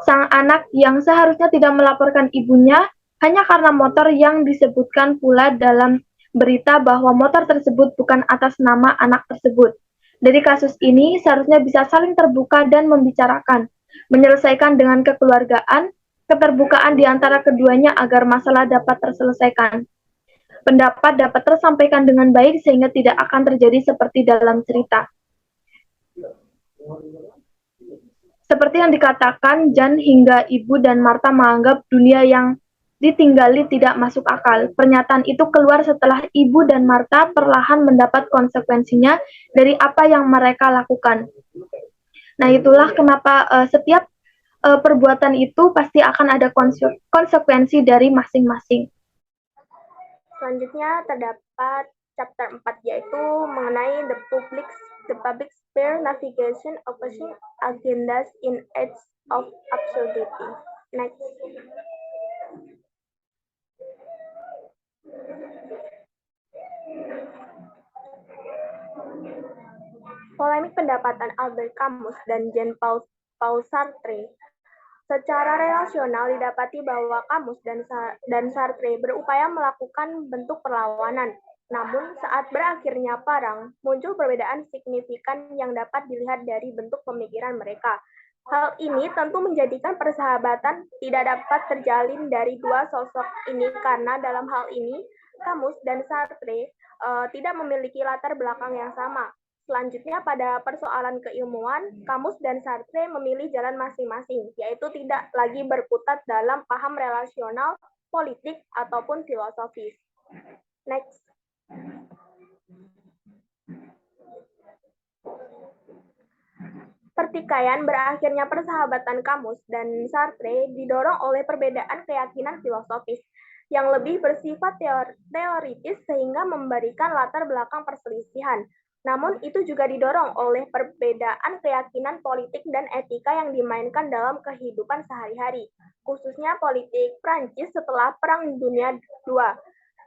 Sang anak yang seharusnya tidak melaporkan ibunya hanya karena motor yang disebutkan pula dalam berita bahwa motor tersebut bukan atas nama anak tersebut. Dari kasus ini seharusnya bisa saling terbuka dan membicarakan, menyelesaikan dengan kekeluargaan, keterbukaan di antara keduanya agar masalah dapat terselesaikan. Pendapat dapat tersampaikan dengan baik sehingga tidak akan terjadi seperti dalam cerita. Seperti yang dikatakan, Jan hingga Ibu dan Martha menganggap dunia yang ditinggali tidak masuk akal. Pernyataan itu keluar setelah Ibu dan Martha perlahan mendapat konsekuensinya dari apa yang mereka lakukan. Nah, itulah kenapa setiap perbuatan itu pasti akan ada konsekuensi dari masing-masing. Selanjutnya terdapat chapter 4 yaitu mengenai the public sphere navigation opposing agendas in age of absurdity. Next. Polemik pendapatan Albert Camus dan Jean-Paul Sartre. Secara relasional didapati bahwa Camus dan Sartre berupaya melakukan bentuk perlawanan. Namun saat berakhirnya perang, muncul perbedaan signifikan yang dapat dilihat dari bentuk pemikiran mereka. Hal ini tentu menjadikan persahabatan tidak dapat terjalin dari dua sosok ini karena dalam hal ini Camus dan Sartre tidak memiliki latar belakang yang sama. Selanjutnya pada persoalan keilmuan, Camus dan Sartre memilih jalan masing-masing, yaitu tidak lagi berkutat dalam paham relasional, politik, ataupun filosofis. Next. Pertikaian berakhirnya persahabatan Camus dan Sartre didorong oleh perbedaan keyakinan filosofis yang lebih bersifat teoritis sehingga memberikan latar belakang perselisihan. Namun itu juga didorong oleh perbedaan keyakinan politik dan etika yang dimainkan dalam kehidupan sehari-hari, khususnya politik Prancis setelah Perang Dunia II.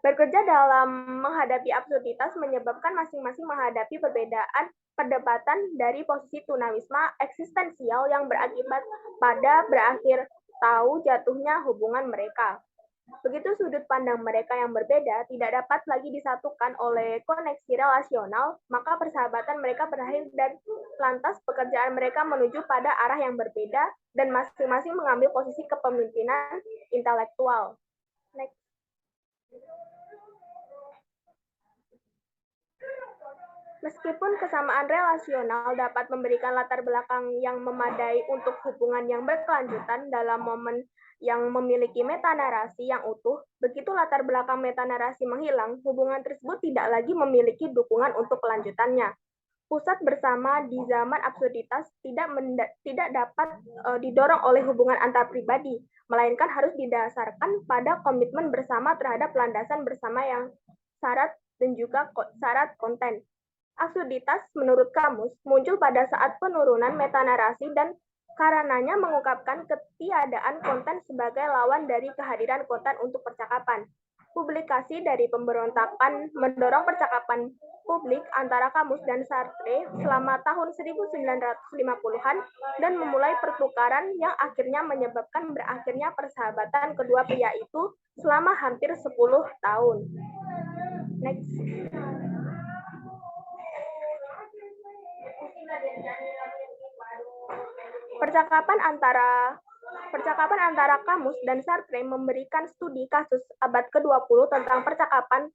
Bekerja dalam menghadapi absurditas menyebabkan masing-masing menghadapi perbedaan perdebatan dari posisi tunawisme eksistensial yang berakibat pada berakhir tahu jatuhnya hubungan mereka. Begitu sudut pandang mereka yang berbeda tidak dapat lagi disatukan oleh koneksi relasional, maka persahabatan mereka berakhir dan lantas pekerjaan mereka menuju pada arah yang berbeda dan masing-masing mengambil posisi kepemimpinan intelektual. Next. Meskipun kesamaan relasional dapat memberikan latar belakang yang memadai untuk hubungan yang berkelanjutan dalam momen yang memiliki metanarasi yang utuh, begitu latar belakang metanarasi menghilang, hubungan tersebut tidak lagi memiliki dukungan untuk kelanjutannya. Pusat bersama di zaman absurditas tidak dapat didorong oleh hubungan antar pribadi, melainkan harus didasarkan pada komitmen bersama terhadap landasan bersama yang syarat dan juga syarat konten. Absurditas menurut Camus muncul pada saat penurunan metanarasi dan karenanya mengungkapkan ketiadaan konten sebagai lawan dari kehadiran konten untuk percakapan. Publikasi dari pemberontakan mendorong percakapan publik antara Camus dan Sartre selama tahun 1950-an dan memulai pertukaran yang akhirnya menyebabkan berakhirnya persahabatan kedua pria itu selama hampir 10 tahun. Next. Percakapan antara Camus dan Sartre memberikan studi kasus abad ke-20 tentang percakapan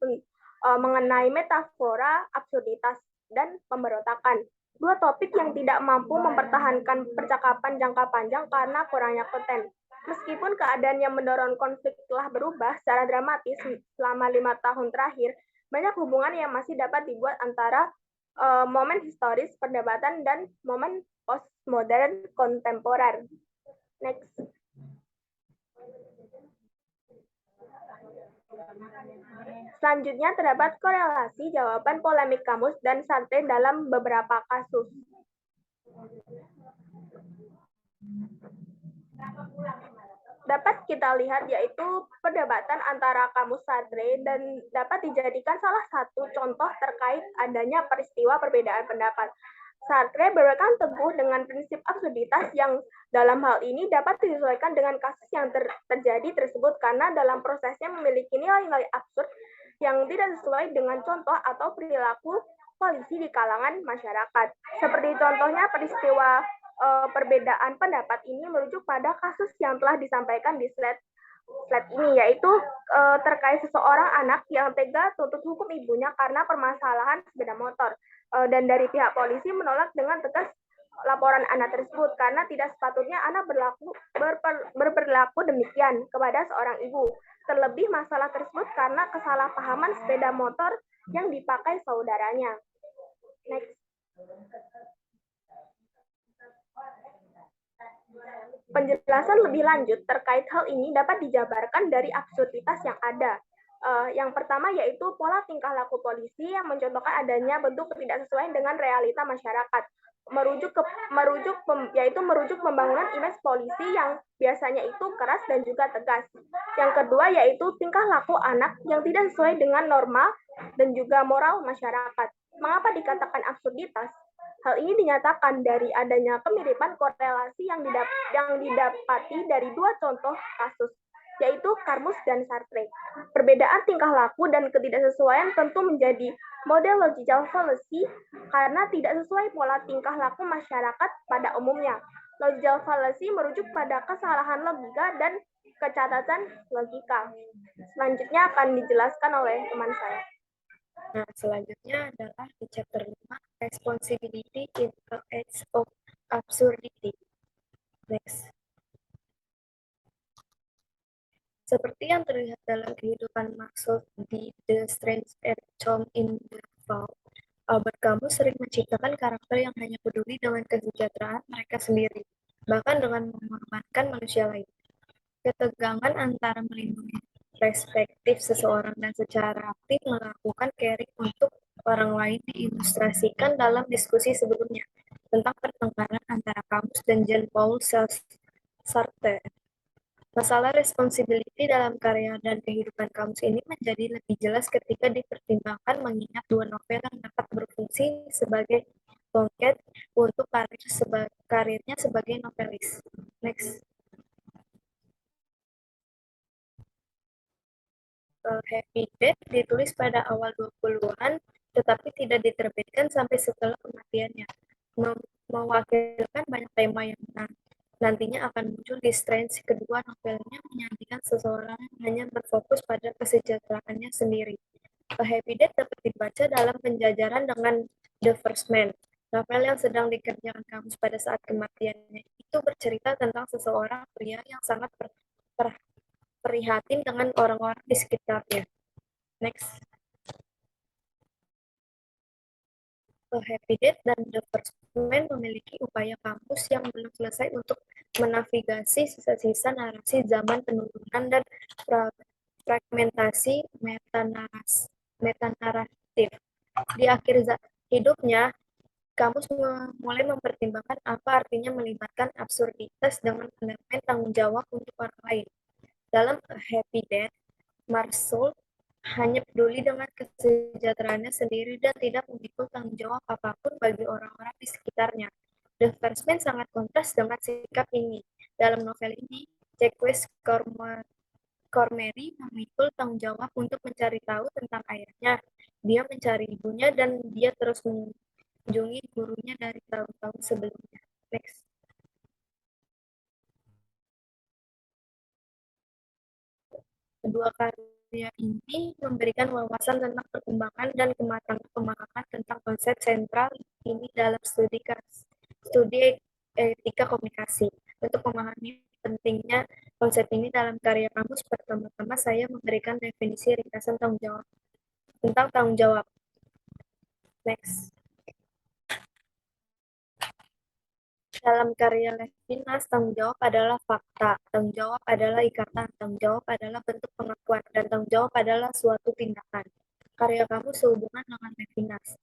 mengenai metafora, absurditas, dan pemberontakan. Dua topik yang tidak mampu mempertahankan percakapan jangka panjang karena kurangnya konten. Meskipun keadaan yang mendorong konflik telah berubah secara dramatis selama 5 tahun terakhir, banyak hubungan yang masih dapat dibuat antara momen historis perdebatan dan momen postmodern kontemporer. Next. Selanjutnya terdapat korelasi jawaban polemik Camus dan Sartre dalam beberapa kasus. Dapat kita lihat yaitu perdebatan antara Camus Sartre dan dapat dijadikan salah satu contoh terkait adanya peristiwa perbedaan pendapat. Sartre berpegang teguh dengan prinsip absurditas yang dalam hal ini dapat disesuaikan dengan kasus yang terjadi tersebut karena dalam prosesnya memiliki nilai-nilai absurd yang tidak sesuai dengan contoh atau perilaku polisi di kalangan masyarakat. Seperti contohnya peristiwa perbedaan pendapat ini merujuk pada kasus yang telah disampaikan di slide ini, yaitu terkait seseorang anak yang tega tuntut hukum ibunya karena permasalahan sepeda motor. Dan dari pihak polisi menolak dengan tegas laporan anak tersebut karena tidak sepatutnya anak berperilaku demikian kepada seorang ibu. Terlebih masalah tersebut karena kesalahpahaman sepeda motor yang dipakai saudaranya. Next. Penjelasan lebih lanjut terkait hal ini dapat dijabarkan dari absurditas yang ada. Yang pertama yaitu pola tingkah laku polisi yang mencontohkan adanya bentuk ketidaksesuaian dengan realita masyarakat. Merujuk pembangunan image polisi yang biasanya itu keras dan juga tegas. Yang kedua yaitu tingkah laku anak yang tidak sesuai dengan norma dan juga moral masyarakat. Mengapa dikatakan absurditas? Hal ini dinyatakan dari adanya kemiripan korelasi yang didapati dari dua contoh kasus, yaitu Camus dan Sartre. Perbedaan tingkah laku dan ketidaksesuaian tentu menjadi model logical fallacy karena tidak sesuai pola tingkah laku masyarakat pada umumnya. Logical fallacy merujuk pada kesalahan logika dan kecacatan logika. Selanjutnya akan dijelaskan oleh teman saya. Nah, selanjutnya adalah di chapter 5, Responsibility in the Age of Absurdity. Next. Seperti yang terlihat dalam kehidupan Maxwell di The Strange Charm in the Fall, Albert Camus sering menciptakan karakter yang hanya peduli dengan kesejahteraan mereka sendiri, bahkan dengan mengorbankan manusia lain. Ketegangan antara melindungi perspektif seseorang dan secara aktif melakukan caring untuk orang lain diilustrasikan dalam diskusi sebelumnya tentang pertengkaran antara Camus dan Jean-Paul Sartre. Masalah responsibility dalam karya dan kehidupan Camus ini menjadi lebih jelas ketika dipertimbangkan mengingat dua novel yang dapat berfungsi sebagai bongket untuk karirnya sebagai novelis. Next. Happy Death ditulis pada awal 20-an, tetapi tidak diterbitkan sampai setelah kematiannya. Mewakilkan banyak tema yang nantinya akan muncul di Strange. Kedua novelnya menyajikan seseorang yang hanya berfokus pada kesejahteraannya sendiri. Happy Death dapat dibaca dalam penjajaran dengan The First Man. Novel yang sedang dikerjakan Camus pada saat kematiannya itu bercerita tentang seseorang pria yang sangat prihatin dengan orang-orang di sekitarnya. Next. Happy Death dan The First Man memiliki upaya Camus yang belum selesai untuk menavigasi sisa-sisa narasi zaman penurunan dan fragmentasi metanaratif. Di akhir hidupnya, Camus mulai mempertimbangkan apa artinya melibatkan absurditas dengan elemen tanggung jawab untuk orang lain. Dalam Happy Death, Marceau hanya peduli dengan kesejahteraannya sendiri dan tidak memikul tanggung jawab apapun bagi orang-orang di sekitarnya. The First Man sangat kontras dengan sikap ini. Dalam novel ini, Jacques Cormery memikul tanggung jawab untuk mencari tahu tentang ayahnya. Dia mencari ibunya dan dia terus mengunjungi gurunya dari tahun-tahun sebelumnya. Next. Kedua karya ini memberikan wawasan tentang perkembangan dan kematangan pemahaman tentang konsep sentral ini dalam studi etika komunikasi. Untuk memahami pentingnya konsep ini dalam karya Camus, pertama-tama saya memberikan definisi ringkasan tentang tanggung jawab. Next. Dalam karya Levinas, tanggung jawab adalah fakta, tanggung jawab adalah ikatan, tanggung jawab adalah bentuk pengakuan, dan tanggung jawab adalah suatu tindakan. Karya kamu sehubungan dengan Levinas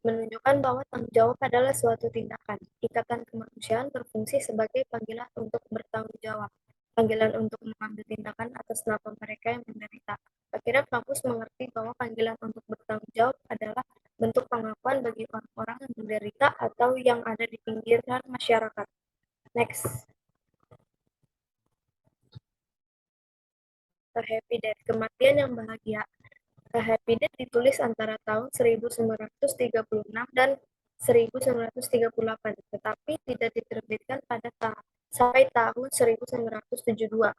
menunjukkan bahwa tanggung jawab adalah suatu tindakan. Ikatan kemanusiaan berfungsi sebagai panggilan untuk bertanggung jawab, panggilan untuk mengambil tindakan atas nama mereka yang menderita. Akhirnya kampus mengerti bahwa panggilan untuk bertanggung jawab adalah bentuk pengakuan bagi orang-orang yang menderita atau yang ada di pinggiran masyarakat. Next. A Happy Death, kematian yang bahagia. A Happy Death ditulis antara tahun 1936 dan 1938, tetapi tidak diterbitkan sampai tahun 1972.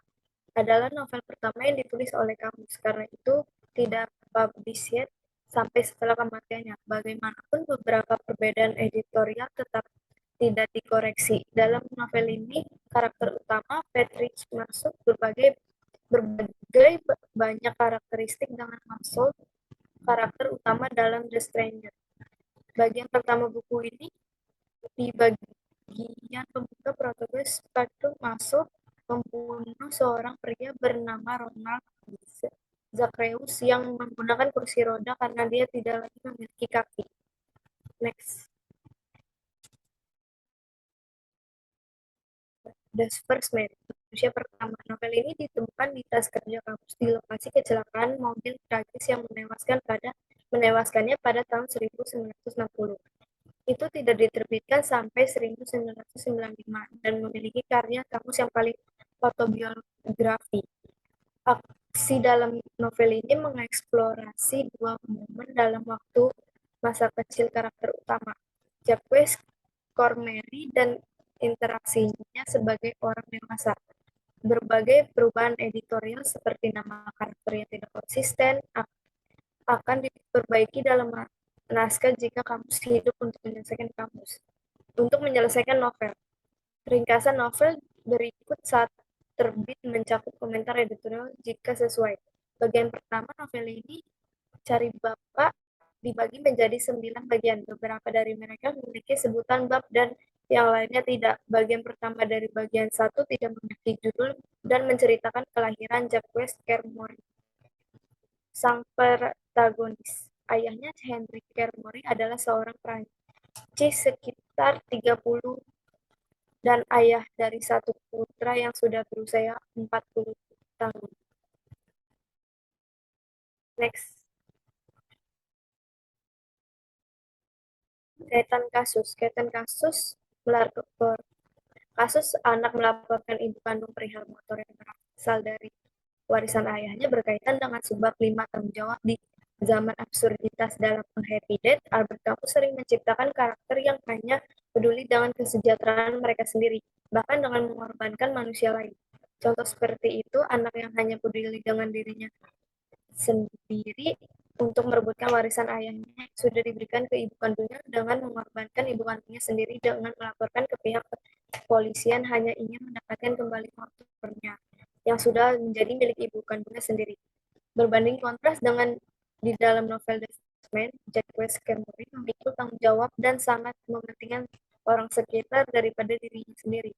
Adalah novel pertama yang ditulis oleh Camus, karena itu tidak published sampai setelah kematiannya. Bagaimanapun, beberapa perbedaan editorial tetap tidak dikoreksi. Dalam novel ini, karakter utama, Patrick Marceau, berbagai banyak karakteristik dengan Marceau, karakter utama dalam The Stranger. Bagian pertama buku ini, di bagian pembuka, protagonis Patrick Marceau membunuh seorang pria bernama Ronald Zakreus yang menggunakan kursi roda karena dia tidak lagi memiliki kaki. Next. The First Man, manusia pertama. Novel ini ditemukan di tas kerja kampus di lokasi kecelakaan mobil tragis yang menewaskannya pada tahun 1960. Itu tidak diterbitkan sampai 1995 dan memiliki karya kamus yang paling autobiografi. Aksi dalam novel ini mengeksplorasi dua momen dalam waktu masa kecil karakter utama, Jacques Cormery, dan interaksinya sebagai orang dewasa. Berbagai perubahan editorial seperti nama karakter yang tidak konsisten akan diperbaiki dalam naskah jika kamus hidup untuk menyelesaikan novel. Ringkasan novel berikut saat terbit mencakup komentar editorial jika sesuai. Bagian pertama novel ini, Cari Bapak, dibagi menjadi 9 bagian. Beberapa dari mereka memiliki sebutan bab dan yang lainnya tidak. Bagian pertama dari bagian 1 tidak memiliki judul dan menceritakan kelahiran Jacques Kermorey, sang protagonis. Ayahnya, Henry Kermorey, adalah seorang Prancis sekitar 30 dan ayah dari satu putra yang sudah berusia 40 tahun. Next. Kaitan kasus melapor. Kasus anak melaporkan ibu kandung perihal motor yang berasal dari warisan ayahnya berkaitan dengan sebab 5 tanggung jawab di zaman absurditas. Dalam A Happy Death, Albert Camus sering menciptakan karakter yang hanya peduli dengan kesejahteraan mereka sendiri, bahkan dengan mengorbankan manusia lain. Contoh seperti itu, anak yang hanya peduli dengan dirinya sendiri untuk merebutkan warisan ayahnya yang sudah diberikan ke ibu kandungnya dengan mengorbankan ibu kandungnya sendiri dengan melaporkan ke pihak kepolisian hanya ingin mendapatkan kembali motornya yang sudah menjadi milik ibu kandungnya sendiri. Berbanding kontras dengan di dalam novel The First Man, Jacques Kermorey memikul tanggung jawab dan sangat mementingkan orang sekitar daripada dirinya sendiri.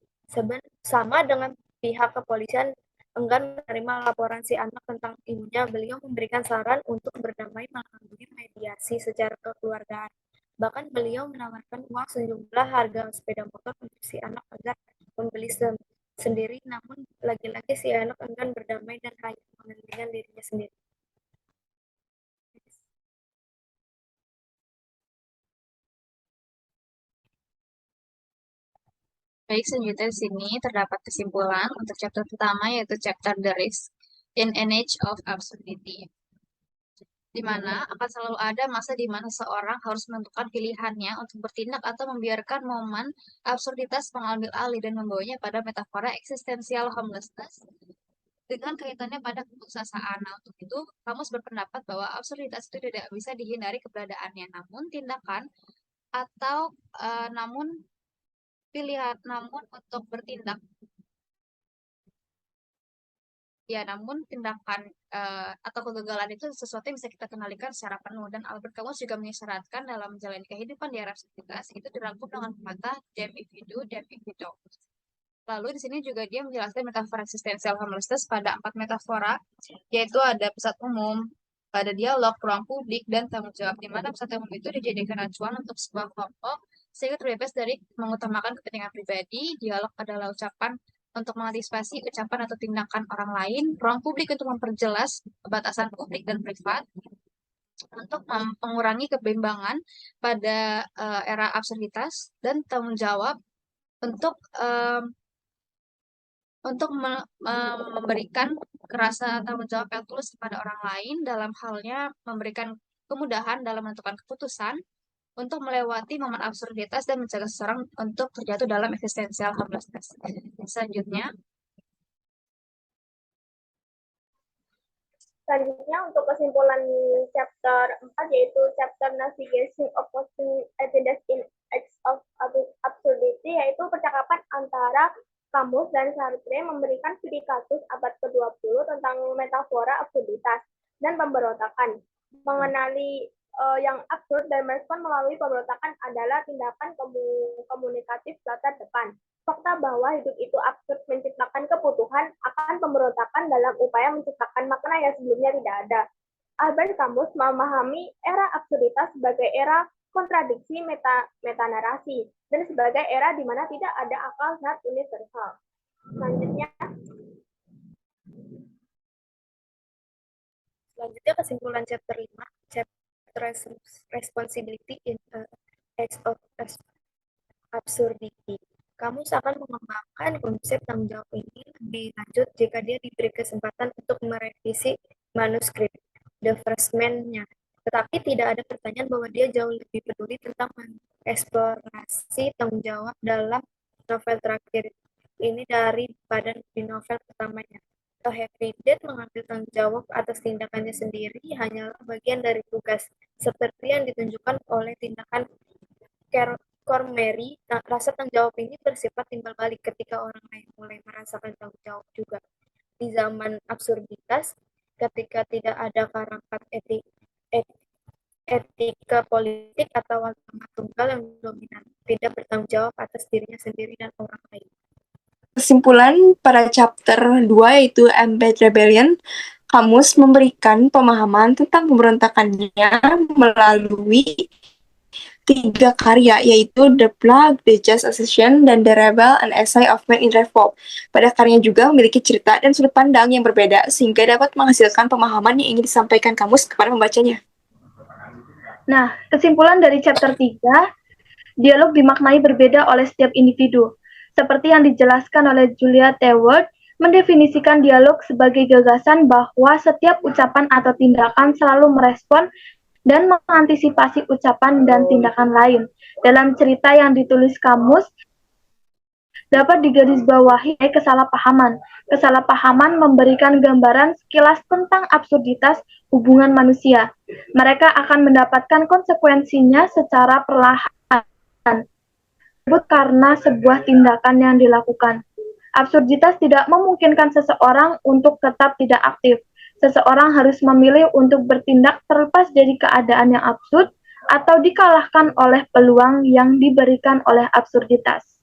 Sama dengan pihak kepolisian enggan menerima laporan si anak tentang ibunya, beliau memberikan saran untuk berdamai melalui mediasi secara kekeluargaan. Bahkan beliau menawarkan uang sejumlah harga sepeda motor untuk si anak agar membeli sendiri, namun lagi-lagi si anak enggan berdamai dan hanya mementingkan dirinya sendiri. Baik, selanjutnya di sini terdapat kesimpulan untuk chapter pertama, yaitu chapter The Risk in an Age of Absurdity, di mana akan selalu ada masa di mana seorang harus menentukan pilihannya untuk bertindak atau membiarkan momen absurditas mengambil alih dan membawanya pada metafora eksistensial homelessness dengan kaitannya pada keputusasaan. Nah, untuk itu, Kamus berpendapat bahwa absurditas itu tidak bisa dihindari keberadaannya, namun tindakan atau namun untuk bertindak, ya, namun tindakan atau kegagalan itu sesuatu yang bisa kita kendalikan secara penuh. Dan Albert Camus juga mengisyaratkan dalam menjalani kehidupan di era absurditas itu dirangkum dengan kata damn if you do, damn if you don't. Lalu di sini juga dia menjelaskan metafora eksistensial homelessness pada 4 metafora, yaitu ada pusat umum, pada dialog, ruang publik, dan tanggung jawab, di mana pusat umum itu dijadikan acuan untuk sebuah kelompok sehingga terbebas dari mengutamakan kepentingan pribadi. Dialog adalah ucapan untuk mengantisipasi ucapan atau tindakan orang lain. Ruang publik untuk memperjelas batasan publik dan privat, untuk mengurangi kebimbangan pada era absurditas. Dan tanggung jawab untuk memberikan rasa tanggung jawab yang tulus kepada orang lain dalam halnya memberikan kemudahan dalam menentukan keputusan untuk melewati momen absurditas dan mencegah seseorang untuk terjatuh dalam eksistensial homelessness. Selanjutnya untuk kesimpulan chapter 4, yaitu chapter Navigation Opposing Agendas in Age of Absurdity, yaitu percakapan antara Camus dan Sartre memberikan studi kasus abad ke-20 tentang metafora absurditas dan pemberontakan. Mengenali yang absurd dan merespon melalui pemberontakan adalah tindakan komunikatif latar depan. Fakta bahwa hidup itu absurd menciptakan kebutuhan akan melakukan pemberontakan dalam upaya menciptakan makna yang sebelumnya tidak ada. Albert Camus memahami era absurditas sebagai era kontradiksi metanarasi dan sebagai era di mana tidak ada akal zat universal. Selanjutnya kesimpulan chapter 5, chapter responsibility in age of absurdity. Kamus akan mengembangkan konsep tanggung jawab ini lebih lanjut jika dia diberi kesempatan untuk merevisi manuskrip The First Man-nya. Tetapi tidak ada pertanyaan bahwa dia jauh lebih peduli tentang mengeksplorasi tanggung jawab dalam novel terakhir ini daripada di novel pertamanya. A Happy Death mengambil tanggung jawab atas tindakannya sendiri hanyalah bagian dari tugas, seperti yang ditunjukkan oleh tindakan Cormery. Rasa tanggung jawab ini bersifat timbal balik ketika orang lain mulai merasakan tanggung jawab juga. Di zaman absurditas, ketika tidak ada kerangka etika politik atau agama tunggal yang dominan, tidak bertanggung jawab atas dirinya sendiri dan orang lain. Kesimpulan pada chapter 2 yaitu Embed Rebellion, Camus memberikan pemahaman tentang pemberontakannya melalui 3 karya, yaitu The Plague, The Just Ascension, dan The Rebel, An Essay of Man in Revolt. Pada karyanya juga memiliki cerita dan sudut pandang yang berbeda, sehingga dapat menghasilkan pemahaman yang ingin disampaikan Camus kepada pembacanya. Nah, kesimpulan dari chapter 3, dialog dimaknai berbeda oleh setiap individu. Seperti yang dijelaskan oleh Julia T. Ward, mendefinisikan dialog sebagai gagasan bahwa setiap ucapan atau tindakan selalu merespon dan mengantisipasi ucapan dan tindakan lain. Dalam cerita yang ditulis Camus, dapat digarisbawahi kesalahpahaman. Kesalahpahaman memberikan gambaran sekilas tentang absurditas hubungan manusia. Mereka akan mendapatkan konsekuensinya secara perlahan karena sebuah tindakan yang dilakukan. Absurditas tidak memungkinkan seseorang untuk tetap tidak aktif. Seseorang harus memilih untuk bertindak terlepas dari keadaan yang absurd atau dikalahkan oleh peluang yang diberikan oleh absurditas.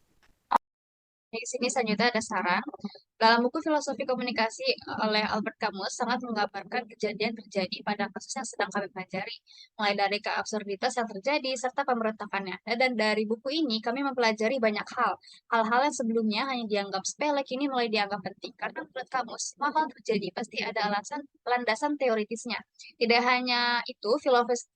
Di sini selanjutnya ada saran. Dalam buku Filosofi Komunikasi oleh Albert Camus sangat menggambarkan kejadian terjadi pada kasus yang sedang kami pelajari, mulai dari keabsurditas yang terjadi serta pemberontakannya. Dan dari buku ini kami mempelajari banyak hal-hal yang sebelumnya hanya dianggap sepele kini mulai dianggap penting. Karena menurut Camus, semua hal terjadi pasti ada landasan teoritisnya. Tidak hanya itu,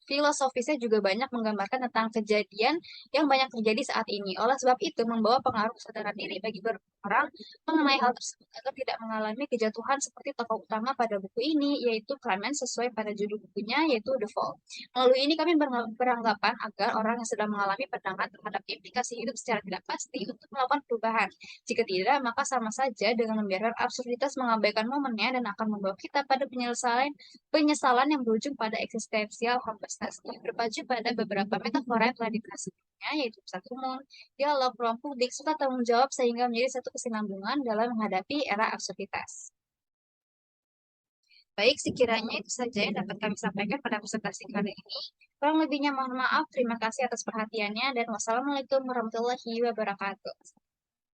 filosofisnya juga banyak menggambarkan tentang kejadian yang banyak terjadi saat ini. Oleh sebab itu, membawa pengaruh kesadaran diri bagi beberapa orang mengenai hal tersebut agar tidak mengalami kejatuhan seperti tokoh utama pada buku ini, yaitu Clemens, sesuai pada judul bukunya, yaitu The Fall. Melalui ini kami beranggapan agar orang yang sedang mengalami pandangan terhadap implikasi hidup secara tidak pasti untuk melakukan perubahan. Jika tidak, maka sama saja dengan membiarkan absurditas mengabaikan momennya dan akan membawa kita pada penyesalan yang berujung pada eksistensial hopelessness. Berpacu pada beberapa metafora yang telah dibahas sebelumnya, yaitu pusat umum, dialog, ruang publik, serta tanggung jawab sehingga menjadi satu kesinambungan dalam menghadapi era absurditas. Baik, sekiranya itu saja yang dapat kami sampaikan pada presentasi kali ini. Kurang lebihnya mohon maaf, terima kasih atas perhatiannya, dan wassalamualaikum warahmatullahi wabarakatuh.